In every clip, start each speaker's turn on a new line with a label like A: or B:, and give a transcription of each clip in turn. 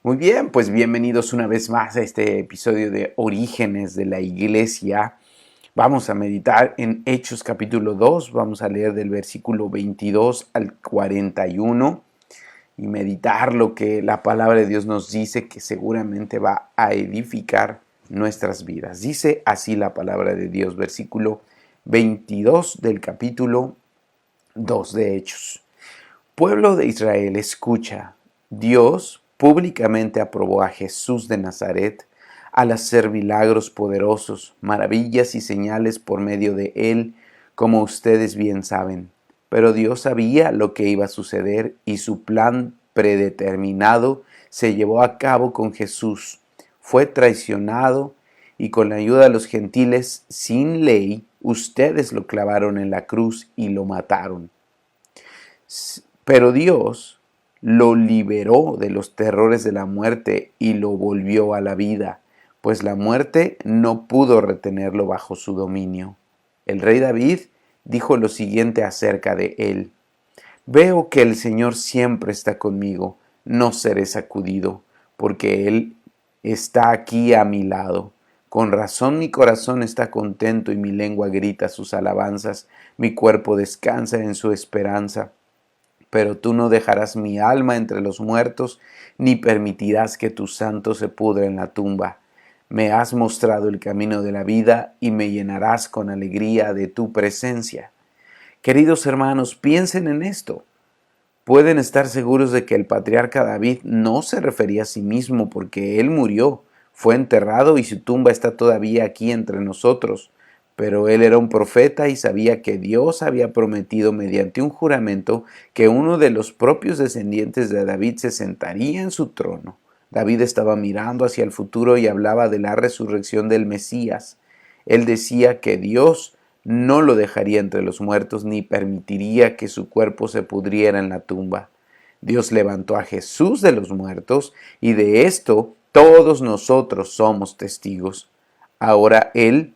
A: Muy bien, pues bienvenidos una vez más a este episodio de Orígenes de la Iglesia. Vamos a meditar en Hechos capítulo 2, vamos a leer del versículo 22 al 41 y meditar lo que la palabra de Dios nos dice que seguramente va a edificar nuestras vidas. Dice así la palabra de Dios, versículo 22 del capítulo 2 de Hechos. Pueblo de Israel, escucha, Dios públicamente aprobó a Jesús de Nazaret al hacer milagros poderosos, maravillas y señales por medio de él, como ustedes bien saben. Pero Dios sabía lo que iba a suceder y su plan predeterminado se llevó a cabo con Jesús. Fue traicionado y con la ayuda de los gentiles sin ley, ustedes lo clavaron en la cruz y lo mataron. Pero Dios lo liberó de los terrores de la muerte y lo volvió a la vida, pues la muerte no pudo retenerlo bajo su dominio. El rey David dijo lo siguiente acerca de él: Veo que el Señor siempre está conmigo, no seré sacudido, porque Él está aquí a mi lado. Con razón mi corazón está contento y mi lengua grita sus alabanzas, mi cuerpo descansa en su esperanza. Pero tú no dejarás mi alma entre los muertos, ni permitirás que tu santo se pudra en la tumba. Me has mostrado el camino de la vida y me llenarás con alegría de tu presencia. Queridos hermanos, piensen en esto. Pueden estar seguros de que el patriarca David no se refería a sí mismo porque él murió, fue enterrado y su tumba está todavía aquí entre nosotros. Pero él era un profeta y sabía que Dios había prometido mediante un juramento que uno de los propios descendientes de David se sentaría en su trono. David estaba mirando hacia el futuro y hablaba de la resurrección del Mesías. Él decía que Dios no lo dejaría entre los muertos ni permitiría que su cuerpo se pudriera en la tumba. Dios levantó a Jesús de los muertos y de esto todos nosotros somos testigos. Ahora Él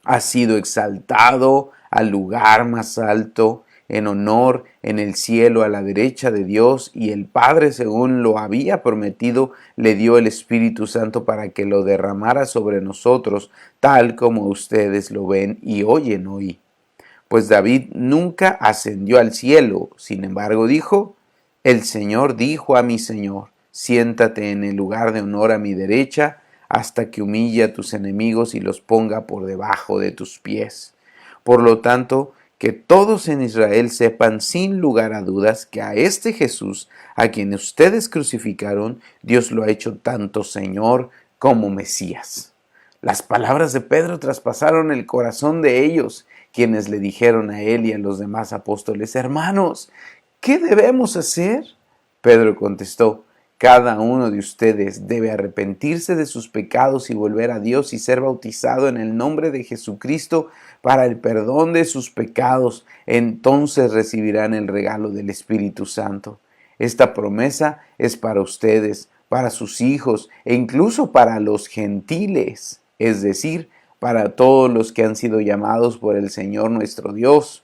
A: ha sido exaltado al lugar más alto, en honor en el cielo a la derecha de Dios, y el Padre, según lo había prometido, le dio el Espíritu Santo para que lo derramara sobre nosotros, tal como ustedes lo ven y oyen hoy. Pues David nunca ascendió al cielo, sin embargo dijo: El Señor dijo a mi Señor, siéntate en el lugar de honor a mi derecha, hasta que humille a tus enemigos y los ponga por debajo de tus pies. Por lo tanto, que todos en Israel sepan sin lugar a dudas que a este Jesús, a quien ustedes crucificaron, Dios lo ha hecho tanto Señor como Mesías. Las palabras de Pedro traspasaron el corazón de ellos, quienes le dijeron a él y a los demás apóstoles: Hermanos, ¿qué debemos hacer? Pedro contestó: Cada uno de ustedes debe arrepentirse de sus pecados y volver a Dios y ser bautizado en el nombre de Jesucristo para el perdón de sus pecados. Entonces recibirán el regalo del Espíritu Santo. Esta promesa es para ustedes, para sus hijos e incluso para los gentiles, es decir, para todos los que han sido llamados por el Señor nuestro Dios.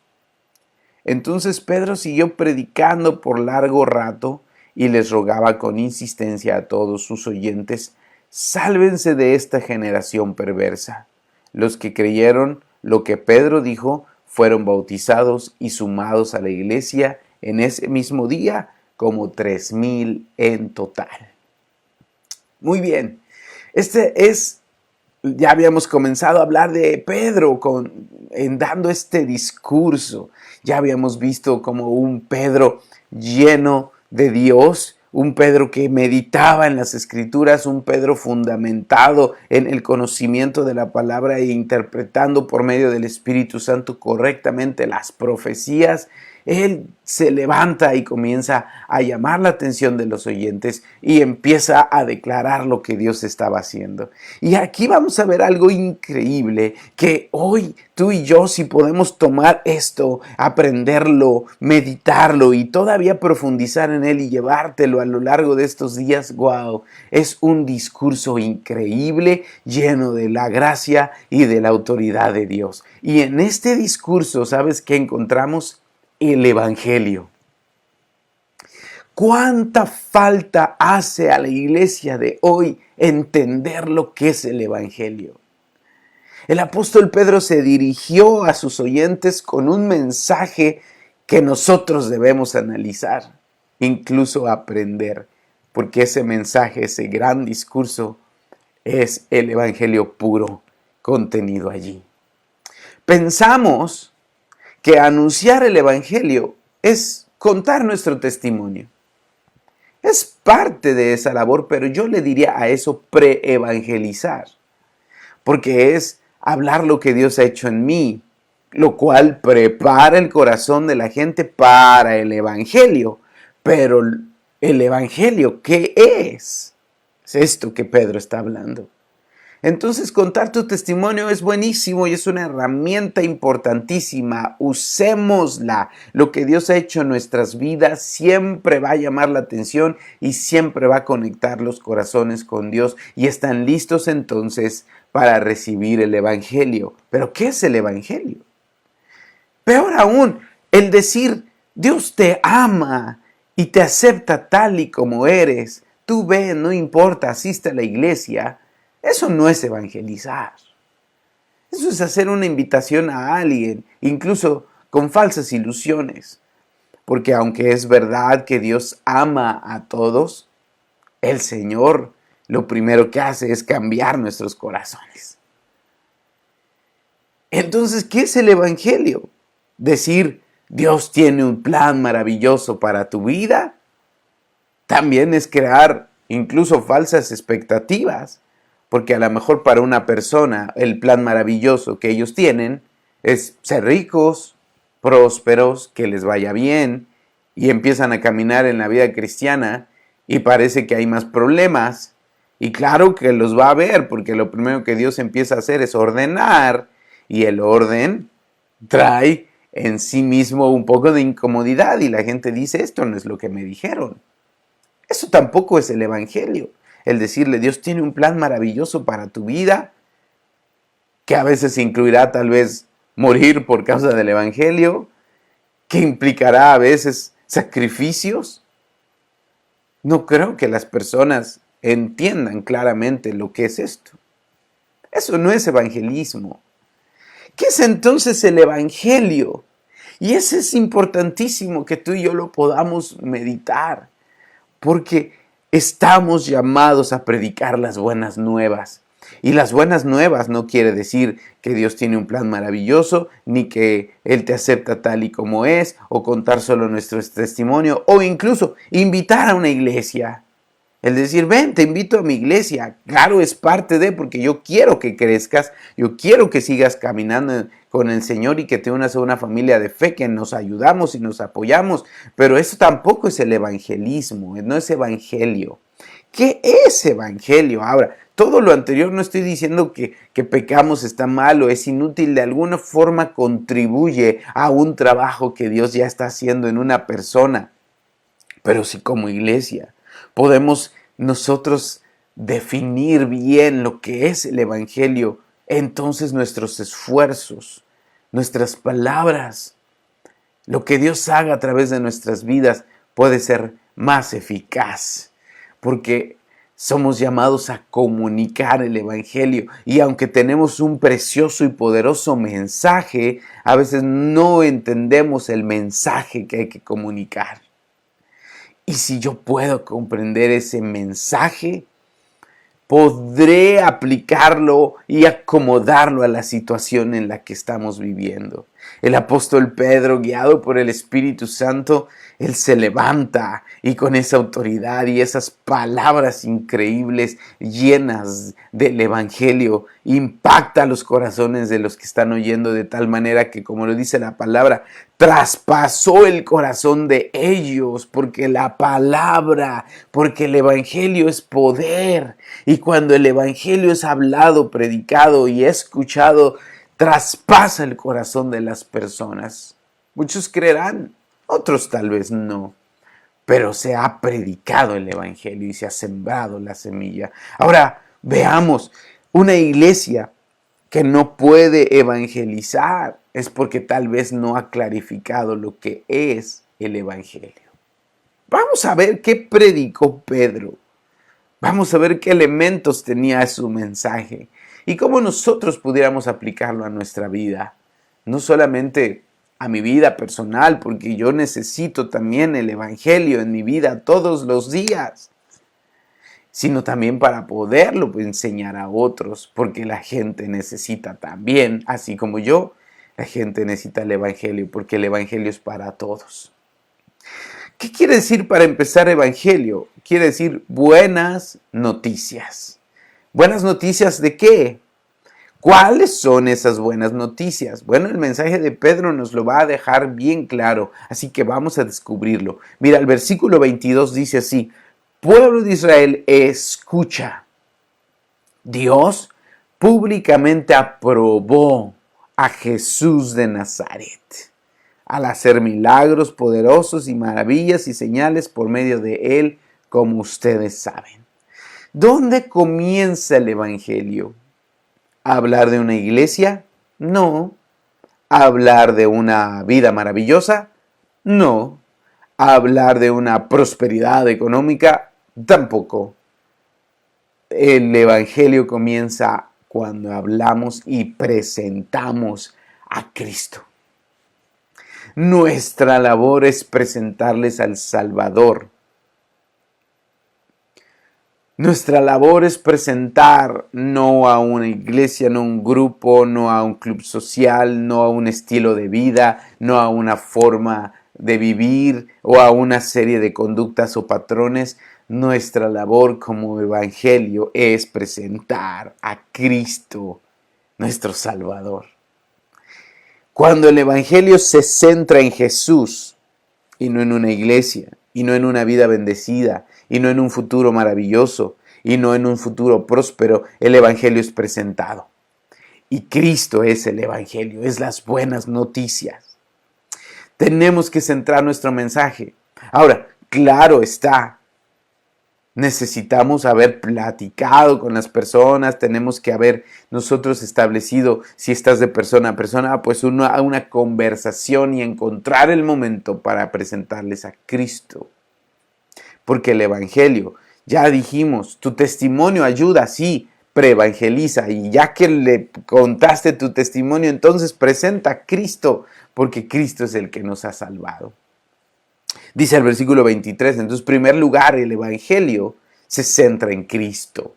A: Entonces Pedro siguió predicando por largo rato y les rogaba con insistencia a todos sus oyentes: sálvense de esta generación perversa. Los que creyeron lo que Pedro dijo fueron bautizados y sumados a la iglesia en ese mismo día, como 3,000 en total. Muy bien, ya habíamos comenzado a hablar de Pedro dando este discurso. Ya habíamos visto como un Pedro lleno de Dios, un Pedro que meditaba en las Escrituras, un Pedro fundamentado en el conocimiento de la palabra e interpretando por medio del Espíritu Santo correctamente las profecías. Él se levanta y comienza a llamar la atención de los oyentes y empieza a declarar lo que Dios estaba haciendo. Y aquí vamos a ver algo increíble, que hoy tú y yo, si podemos tomar esto, aprenderlo, meditarlo y todavía profundizar en él y llevártelo a lo largo de estos días, wow, es un discurso increíble, lleno de la gracia y de la autoridad de Dios. Y en este discurso, ¿sabes qué encontramos? El Evangelio. ¿Cuánta falta hace a la iglesia de hoy entender lo que es el Evangelio? El apóstol Pedro se dirigió a sus oyentes con un mensaje que nosotros debemos analizar, incluso aprender, porque ese mensaje, ese gran discurso, es el Evangelio puro contenido allí. Pensamos que anunciar el Evangelio es contar nuestro testimonio. Es parte de esa labor, pero yo le diría a eso pre-evangelizar, porque es hablar lo que Dios ha hecho en mí, lo cual prepara el corazón de la gente para el Evangelio. Pero el Evangelio, ¿qué es? Es esto que Pedro está hablando. Entonces, contar tu testimonio es buenísimo y es una herramienta importantísima. Usémosla. Lo que Dios ha hecho en nuestras vidas siempre va a llamar la atención y siempre va a conectar los corazones con Dios. Y están listos entonces para recibir el Evangelio. ¿Pero qué es el Evangelio? Peor aún, el decir, Dios te ama y te acepta tal y como eres. Tú ve, no importa, asiste a la iglesia. Eso no es evangelizar. Eso es hacer una invitación a alguien, incluso con falsas ilusiones. Porque aunque es verdad que Dios ama a todos, el Señor lo primero que hace es cambiar nuestros corazones. Entonces, ¿qué es el Evangelio? Decir, Dios tiene un plan maravilloso para tu vida, también es crear incluso falsas expectativas. Porque a lo mejor para una persona el plan maravilloso que ellos tienen es ser ricos, prósperos, que les vaya bien, y empiezan a caminar en la vida cristiana y parece que hay más problemas. Y claro que los va a haber, porque lo primero que Dios empieza a hacer es ordenar, y el orden trae en sí mismo un poco de incomodidad, y la gente dice, esto no es lo que me dijeron. Eso tampoco es el Evangelio. El decirle, Dios tiene un plan maravilloso para tu vida, que a veces incluirá tal vez morir por causa del Evangelio, que implicará a veces sacrificios. No creo que las personas entiendan claramente lo que es esto. Eso no es evangelismo. ¿Qué es entonces el Evangelio? Y eso es importantísimo que tú y yo lo podamos meditar, porque estamos llamados a predicar las buenas nuevas. Y las buenas nuevas no quiere decir que Dios tiene un plan maravilloso, ni que Él te acepta tal y como es, o contar solo nuestro testimonio, o incluso invitar a una iglesia. El decir, ven, te invito a mi iglesia. Claro, es parte de, porque yo quiero que crezcas, yo quiero que sigas caminando con el Señor y que te unas a una familia de fe, que nos ayudamos y nos apoyamos. Pero eso tampoco es el evangelismo, no es evangelio. ¿Qué es evangelio? Ahora, todo lo anterior no estoy diciendo que pecamos está mal o es inútil, de alguna forma contribuye a un trabajo que Dios ya está haciendo en una persona. Pero si como iglesia podemos nosotros definir bien lo que es el Evangelio, entonces nuestros esfuerzos, nuestras palabras, lo que Dios haga a través de nuestras vidas puede ser más eficaz, porque somos llamados a comunicar el Evangelio, y aunque tenemos un precioso y poderoso mensaje, a veces no entendemos el mensaje que hay que comunicar. Y si yo puedo comprender ese mensaje, podré aplicarlo y acomodarlo a la situación en la que estamos viviendo. El apóstol Pedro, guiado por el Espíritu Santo, él se levanta y con esa autoridad y esas palabras increíbles llenas del Evangelio impacta los corazones de los que están oyendo, de tal manera que, como lo dice la palabra, traspasó el corazón de ellos, porque la palabra, porque el Evangelio es poder, y cuando el Evangelio es hablado, predicado y escuchado, traspasa el corazón de las personas. Muchos creerán, otros tal vez no, pero se ha predicado el Evangelio y se ha sembrado la semilla. Ahora veamos, una iglesia que no puede evangelizar es porque tal vez no ha clarificado lo que es el Evangelio. Vamos a ver qué predicó Pedro. Vamos a ver qué elementos tenía su mensaje y cómo nosotros pudiéramos aplicarlo a nuestra vida. No solamente a mi vida personal, porque yo necesito también el Evangelio en mi vida todos los días, sino también para poderlo enseñar a otros, porque la gente necesita también, así como yo, la gente necesita el Evangelio, porque el Evangelio es para todos. ¿Qué quiere decir para empezar evangelio? Quiere decir buenas noticias. ¿Buenas noticias de qué? ¿Cuáles son esas buenas noticias? Bueno, el mensaje de Pedro nos lo va a dejar bien claro, así que vamos a descubrirlo. Mira, el versículo 22 dice así: pueblo de Israel, escucha. Dios públicamente aprobó a Jesús de Nazaret al hacer milagros poderosos y maravillas y señales por medio de él, como ustedes saben. ¿Dónde comienza el Evangelio? ¿A hablar de una iglesia? No. ¿A hablar de una vida maravillosa? No. ¿A hablar de una prosperidad económica? Tampoco. El Evangelio comienza cuando hablamos y presentamos a Cristo. Nuestra labor es presentarles al Salvador. Nuestra labor es presentar no a una iglesia, no a un grupo, no a un club social, no a un estilo de vida, no a una forma de vivir o a una serie de conductas o patrones. Nuestra labor como evangelio es presentar a Cristo, nuestro Salvador. Cuando el Evangelio se centra en Jesús y no en una iglesia, y no en una vida bendecida, y no en un futuro maravilloso, y no en un futuro próspero, el Evangelio es presentado. Y Cristo es el Evangelio, es las buenas noticias. Tenemos que centrar nuestro mensaje. Ahora, claro está, necesitamos haber platicado con las personas, tenemos que haber nosotros establecido, si estás de persona a persona, pues una conversación y encontrar el momento para presentarles a Cristo. Porque el Evangelio, ya dijimos, tu testimonio ayuda, sí, preevangeliza, y ya que le contaste tu testimonio, entonces presenta a Cristo, porque Cristo es el que nos ha salvado. Dice el versículo 23, entonces, en primer lugar, el Evangelio se centra en Cristo,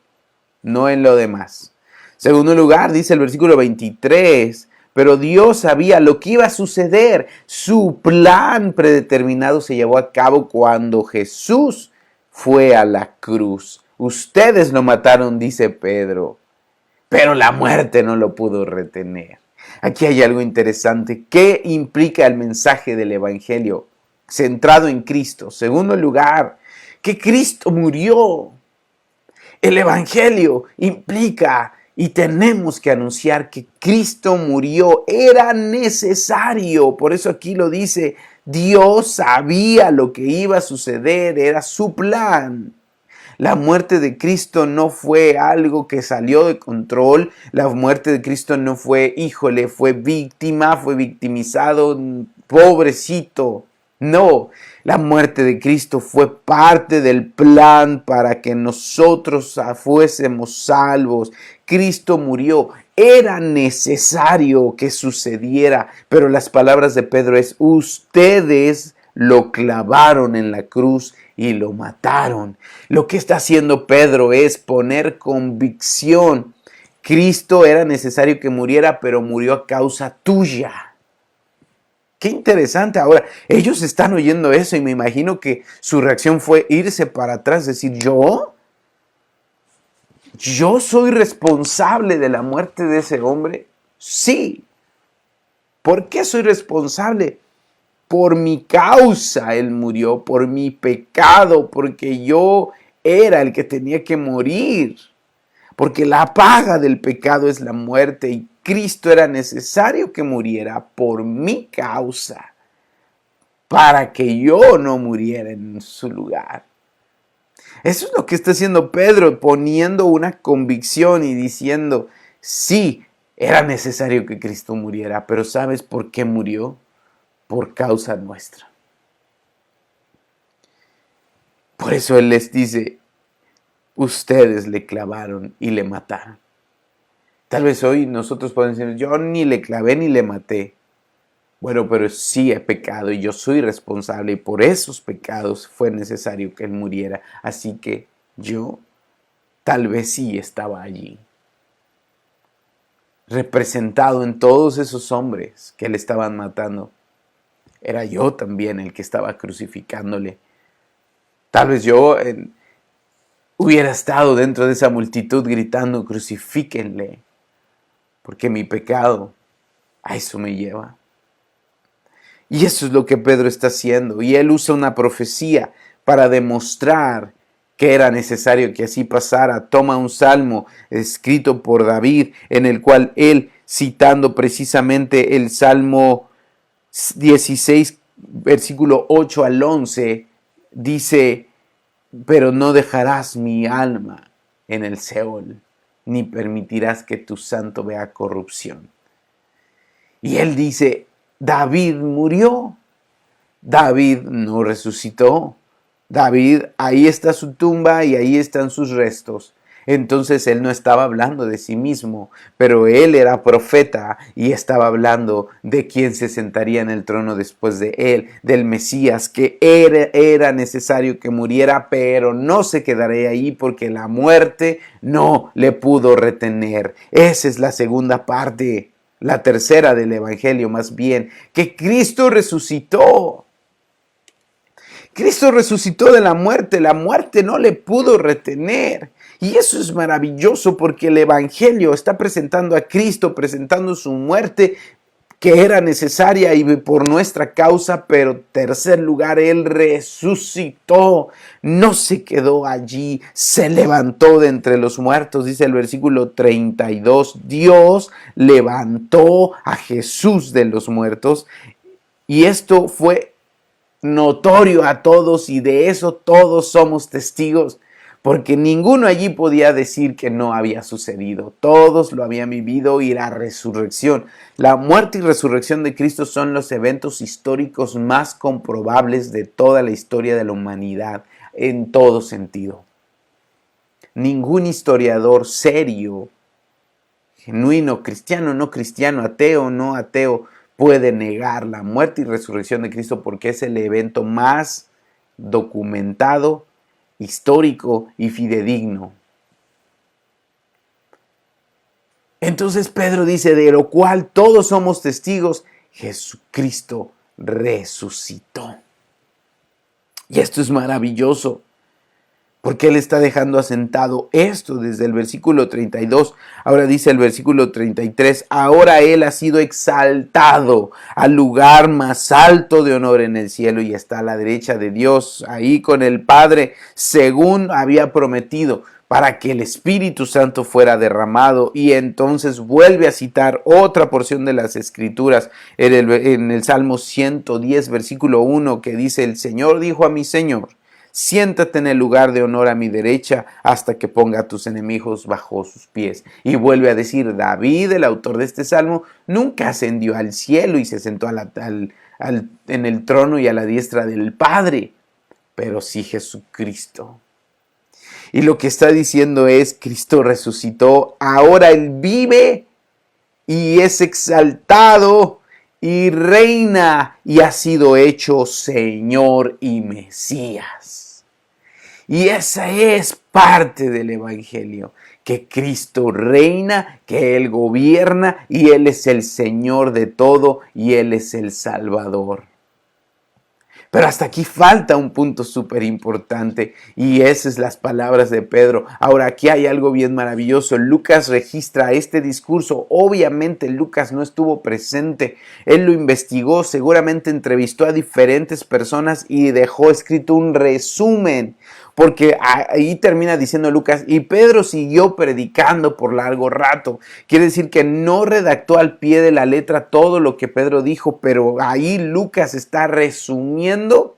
A: no en lo demás. Segundo lugar, dice el versículo 23, pero Dios sabía lo que iba a suceder. Su plan predeterminado se llevó a cabo cuando Jesús fue a la cruz. Ustedes lo mataron, dice Pedro, pero la muerte no lo pudo retener. Aquí hay algo interesante. ¿Qué implica el mensaje del Evangelio? Centrado en Cristo. Segundo lugar, que Cristo murió. El Evangelio implica y tenemos que anunciar que Cristo murió. Era necesario. Por eso aquí lo dice, Dios sabía lo que iba a suceder. Era su plan. La muerte de Cristo no fue algo que salió de control. La muerte de Cristo no fue, híjole, fue víctima, fue victimizado, pobrecito. No, la muerte de Cristo fue parte del plan para que nosotros fuésemos salvos. Cristo murió. Era necesario que sucediera, pero las palabras de Pedro es, ustedes lo clavaron en la cruz y lo mataron. Lo que está haciendo Pedro es poner convicción. Cristo era necesario que muriera, pero murió a causa tuya. Qué interesante. Ahora, ellos están oyendo eso y me imagino que su reacción fue irse para atrás, decir, ¿yo soy responsable de la muerte de ese hombre? Sí. ¿Por qué soy responsable? Por mi causa él murió, por mi pecado, porque yo era el que tenía que morir. Porque la paga del pecado es la muerte y Cristo era necesario que muriera por mi causa, para que yo no muriera en su lugar. Eso es lo que está haciendo Pedro, poniendo una convicción y diciendo, sí, era necesario que Cristo muriera, pero ¿sabes por qué murió? Por causa nuestra. Por eso Él les dice, ustedes le clavaron y le mataron. Tal vez hoy nosotros podemos decir, yo ni le clavé ni le maté. Bueno, pero sí he pecado y yo soy responsable y por esos pecados fue necesario que Él muriera. Así que yo tal vez sí estaba allí, representado en todos esos hombres que le estaban matando. Era yo también el que estaba crucificándole. Tal vez yo hubiera estado dentro de esa multitud gritando, crucifíquenle, porque mi pecado a eso me lleva. Y eso es lo que Pedro está haciendo. Y él usa una profecía para demostrar que era necesario que así pasara. Toma un salmo escrito por David, en el cual él, citando precisamente el Salmo 16, versículo 8 al 11, dice, pero no dejarás mi alma en el Seol, ni permitirás que tu santo vea corrupción. Y él dice, David murió, David no resucitó, David, ahí está su tumba y ahí están sus restos. Entonces él no estaba hablando de sí mismo, pero él era profeta y estaba hablando de quien se sentaría en el trono después de él, del Mesías, que era necesario que muriera, pero no se quedaría ahí porque la muerte no le pudo retener. Esa es la segunda parte. La tercera del Evangelio más bien, que Cristo resucitó. Cristo resucitó de la muerte no le pudo retener. Y eso es maravilloso porque el Evangelio está presentando a Cristo, presentando su muerte que era necesaria y por nuestra causa, pero tercer lugar, Él resucitó, no se quedó allí, se levantó de entre los muertos, dice el versículo 32, Dios levantó a Jesús de los muertos y esto fue notorio a todos y de eso todos somos testigos. Porque ninguno allí podía decir que no había sucedido. Todos lo habían vivido y la resurrección. La muerte y resurrección de Cristo son los eventos históricos más comprobables de toda la historia de la humanidad, en todo sentido. Ningún historiador serio, genuino, cristiano, no cristiano, ateo, no ateo, puede negar la muerte y resurrección de Cristo porque es el evento más documentado, histórico y fidedigno. Entonces Pedro dice, de lo cual todos somos testigos, Jesucristo resucitó. Y esto es maravilloso, porque Él está dejando asentado esto desde el versículo 32. Ahora dice el versículo 33, ahora Él ha sido exaltado al lugar más alto de honor en el cielo y está a la derecha de Dios, ahí con el Padre, según había prometido, para que el Espíritu Santo fuera derramado. Y entonces vuelve a citar otra porción de las Escrituras en el Salmo 110, versículo 1, que dice, el Señor dijo a mi Señor, siéntate en el lugar de honor a mi derecha hasta que ponga a tus enemigos bajo sus pies. Y vuelve a decir, David, el autor de este salmo, nunca ascendió al cielo y se sentó en el trono y a la diestra del Padre, pero sí Jesucristo. Y lo que está diciendo es, Cristo resucitó, ahora Él vive y es exaltado y reina y ha sido hecho Señor y Mesías. Y esa es parte del Evangelio, que Cristo reina, que Él gobierna y Él es el Señor de todo y Él es el Salvador. Pero hasta aquí falta un punto súper importante y esas son las palabras de Pedro. Ahora aquí hay algo bien maravilloso. Lucas registra este discurso. Obviamente Lucas no estuvo presente. Él lo investigó, seguramente entrevistó a diferentes personas y dejó escrito un resumen. Porque ahí termina diciendo Lucas, y Pedro siguió predicando por largo rato. Quiere decir que no redactó al pie de la letra todo lo que Pedro dijo, pero ahí Lucas está resumiendo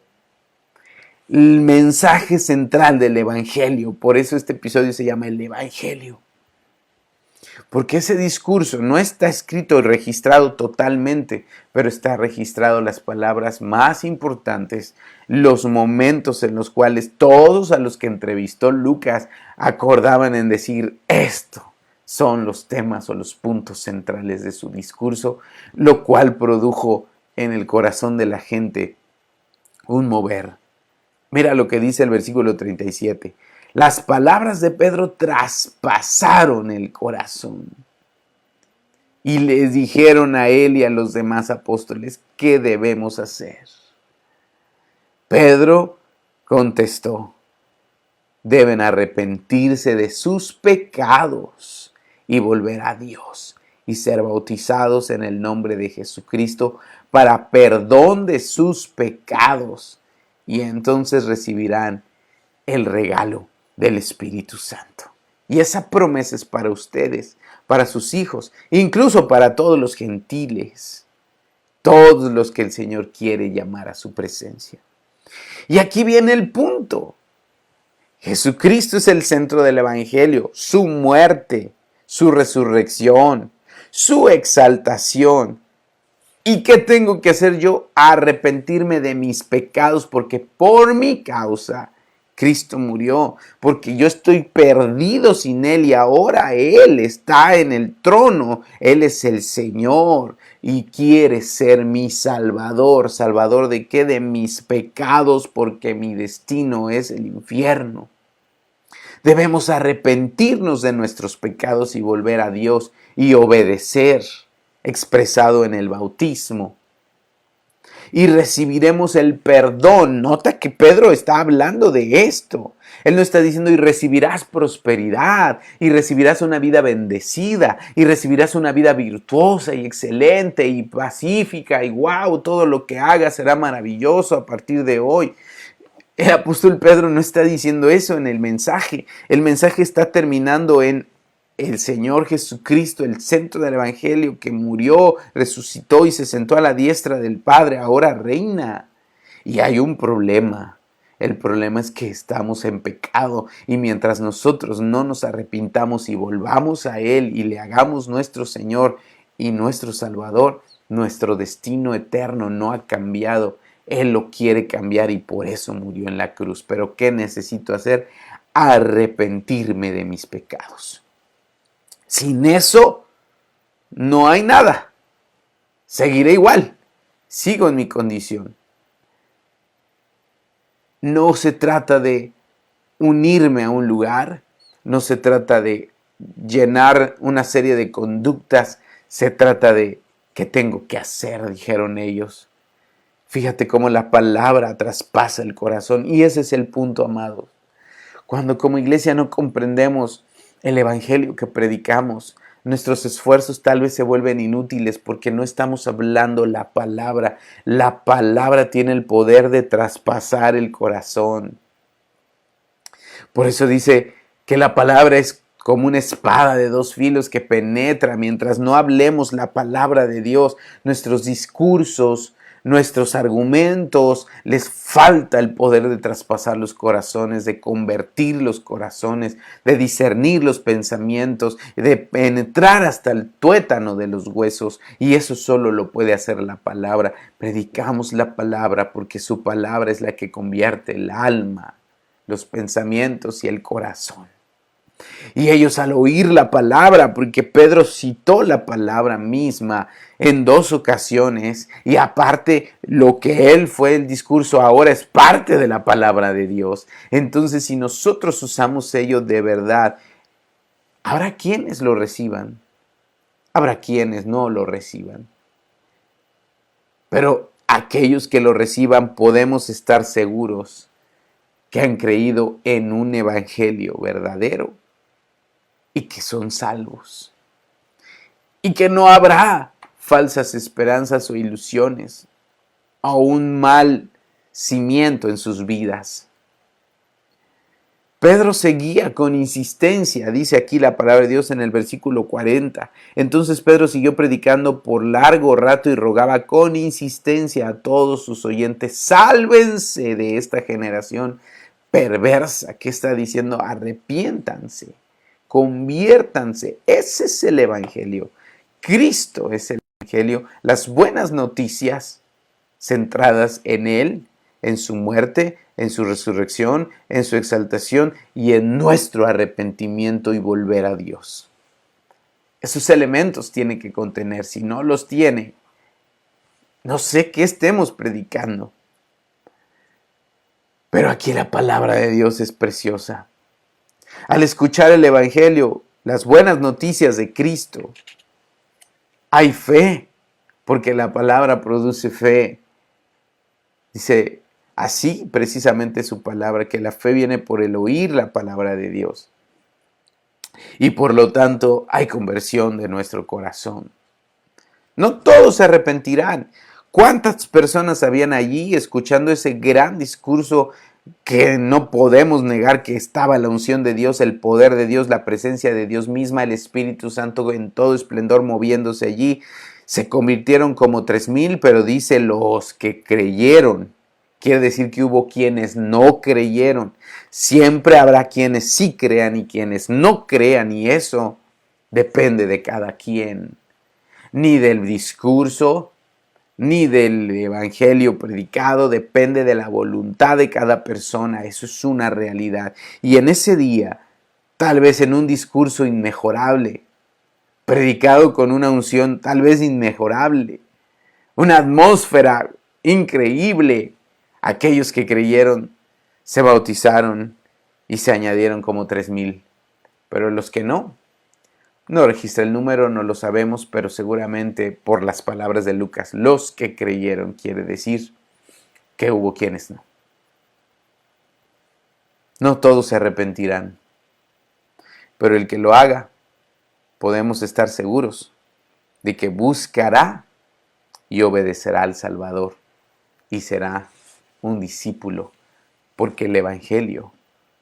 A: el mensaje central del Evangelio. Por eso este episodio se llama el Evangelio. Porque ese discurso no está escrito y registrado totalmente, pero está registrado las palabras más importantes, los momentos en los cuales todos a los que entrevistó Lucas acordaban en decir esto. Son los temas o los puntos centrales de su discurso, lo cual produjo en el corazón de la gente un mover. Mira lo que dice el versículo 37. Las palabras de Pedro traspasaron el corazón. Y les dijeron a él y a los demás apóstoles, ¿qué debemos hacer? Pedro contestó, deben arrepentirse de sus pecados y volver a Dios y ser bautizados en el nombre de Jesucristo para perdón de sus pecados, y entonces recibirán el regalo del Espíritu Santo. Y esa promesa es para ustedes, para sus hijos, incluso para todos los gentiles, todos los que el Señor quiere llamar a su presencia. Y aquí viene el punto. Jesucristo es el centro del Evangelio, su muerte, su resurrección, su exaltación. ¿Y qué tengo que hacer yo? Arrepentirme de mis pecados, porque por mi causa Cristo murió, porque yo estoy perdido sin Él y ahora Él está en el trono. Él es el Señor y quiere ser mi Salvador. ¿Salvador de qué? De mis pecados, porque mi destino es el infierno. Debemos arrepentirnos de nuestros pecados y volver a Dios y obedecer, expresado en el bautismo. Y recibiremos el perdón. Nota que Pedro está hablando de esto. Él no está diciendo y recibirás prosperidad, y recibirás una vida bendecida, y recibirás una vida virtuosa y excelente y pacífica, y wow, todo lo que hagas será maravilloso a partir de hoy. El apóstol Pedro no está diciendo eso en el mensaje. El mensaje está terminando en el Señor Jesucristo, el centro del Evangelio, que murió, resucitó y se sentó a la diestra del Padre, ahora reina. Y hay un problema. El problema es que estamos en pecado, y mientras nosotros no nos arrepintamos y volvamos a Él y le hagamos nuestro Señor y nuestro Salvador, nuestro destino eterno no ha cambiado. Él lo quiere cambiar y por eso murió en la cruz. Pero ¿qué necesito hacer? Arrepentirme de mis pecados. Sin eso, no hay nada. Seguiré igual. Sigo en mi condición. No se trata de unirme a un lugar. No se trata de llenar una serie de conductas. Se trata de ¿qué tengo que hacer?, dijeron ellos. Fíjate cómo la palabra traspasa el corazón. Y ese es el punto, amados. Cuando como iglesia no comprendemos el evangelio que predicamos, nuestros esfuerzos tal vez se vuelven inútiles porque no estamos hablando la palabra. La palabra tiene el poder de traspasar el corazón. Por eso dice que la palabra es como una espada de dos filos que penetra. Mientras no hablemos la palabra de Dios, nuestros discursos, nuestros argumentos, les falta el poder de traspasar los corazones, de convertir los corazones, de discernir los pensamientos, de penetrar hasta el tuétano de los huesos. Y eso solo lo puede hacer la palabra. Predicamos la palabra porque su palabra es la que convierte el alma, los pensamientos y el corazón. Y ellos al oír la palabra, porque Pedro citó la palabra misma en 2 ocasiones, y aparte lo que él fue el discurso ahora es parte de la palabra de Dios. Entonces, si nosotros usamos ello de verdad, habrá quienes lo reciban, habrá quienes no lo reciban. Pero aquellos que lo reciban podemos estar seguros que han creído en un evangelio verdadero y que son salvos. Y que no habrá falsas esperanzas o ilusiones o un mal cimiento en sus vidas. Pedro seguía con insistencia, dice aquí la palabra de Dios en el versículo 40. Entonces Pedro siguió predicando por largo rato y rogaba con insistencia a todos sus oyentes: sálvense de esta generación perversa. ¿Qué está diciendo? Arrepiéntanse. conviértanse. Ese es el Evangelio. Cristo es el Evangelio, las buenas noticias centradas en Él, en su muerte, en su resurrección, en su exaltación y en nuestro arrepentimiento y volver a Dios. Esos elementos tiene que contener. Si no los tiene, no sé qué estemos predicando. Pero aquí la palabra de Dios es preciosa. Al escuchar el Evangelio, las buenas noticias de Cristo, hay fe, porque la palabra produce fe. Dice así precisamente su palabra, que la fe viene por el oír la palabra de Dios. Y por lo tanto hay conversión de nuestro corazón. No todos se arrepentirán. ¿Cuántas personas habían allí escuchando ese gran discurso que no podemos negar que estaba la unción de Dios, el poder de Dios, la presencia de Dios misma, el Espíritu Santo en todo esplendor moviéndose allí? Se convirtieron como 3,000, pero dice los que creyeron. Quiere decir que hubo quienes no creyeron. Siempre habrá quienes sí crean y quienes no crean, y eso depende de cada quien. Ni del discurso, ni del evangelio predicado, depende de la voluntad de cada persona. Eso es una realidad. Y en ese día, tal vez en un discurso inmejorable, predicado con una unción tal vez inmejorable, una atmósfera increíble, aquellos que creyeron se bautizaron y se añadieron como 3,000. Pero los que no registra el número, no lo sabemos, pero seguramente por las palabras de Lucas, los que creyeron, quiere decir que hubo quienes no. No todos se arrepentirán, pero el que lo haga, podemos estar seguros de que buscará y obedecerá al Salvador y será un discípulo, porque el Evangelio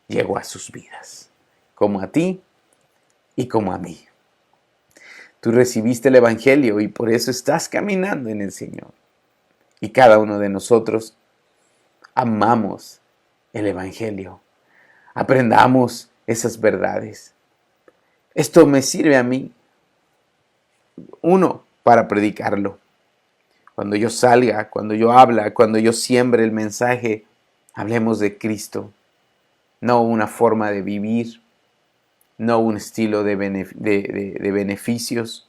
A: llegó a sus vidas, como a ti y como a mí. Tú recibiste el Evangelio y por eso estás caminando en el Señor. Y cada uno de nosotros amamos el Evangelio. Aprendamos esas verdades. Esto me sirve a mí, uno, para predicarlo. Cuando yo salga, cuando yo hable, cuando yo siembre el mensaje, hablemos de Cristo, no una forma de vivir, no un estilo de beneficios.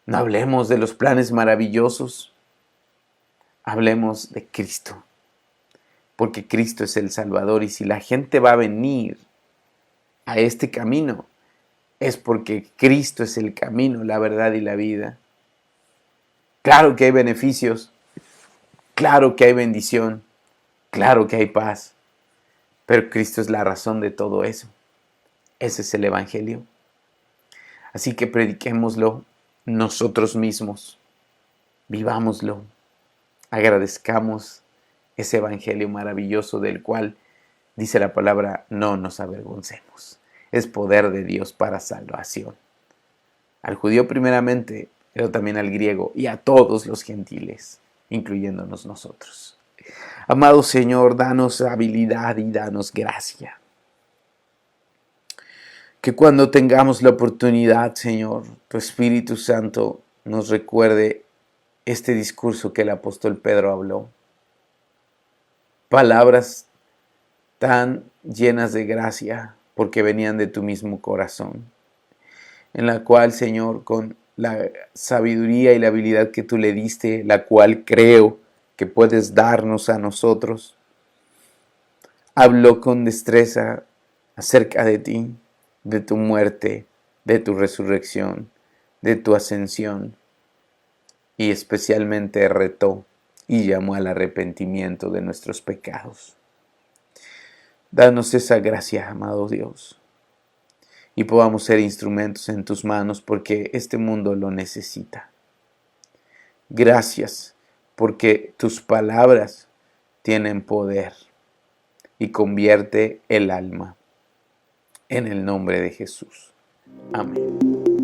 A: No hablemos de los planes maravillosos, hablemos de Cristo, porque Cristo es el Salvador, y si la gente va a venir a este camino, es porque Cristo es el camino, la verdad y la vida. Claro que hay beneficios, claro que hay bendición, claro que hay paz, pero Cristo es la razón de todo eso. Ese es el Evangelio. Así que prediquémoslo nosotros mismos, vivámoslo, agradezcamos ese Evangelio maravilloso del cual dice la palabra, no nos avergoncemos. Es poder de Dios para salvación. Al judío primeramente, pero también al griego y a todos los gentiles, incluyéndonos nosotros. Amado Señor, danos habilidad y danos gracia. Que cuando tengamos la oportunidad, Señor, tu Espíritu Santo nos recuerde este discurso que el apóstol Pedro habló. Palabras tan llenas de gracia porque venían de tu mismo corazón, en la cual, Señor, con la sabiduría y la habilidad que tú le diste, la cual creo que puedes darnos a nosotros, habló con destreza acerca de ti, de tu muerte, de tu resurrección, de tu ascensión, y especialmente retó y llamó al arrepentimiento de nuestros pecados. Danos esa gracia, amado Dios, y podamos ser instrumentos en tus manos, porque este mundo lo necesita. Gracias, porque tus palabras tienen poder y convierte el alma. En el nombre de Jesús. Amén.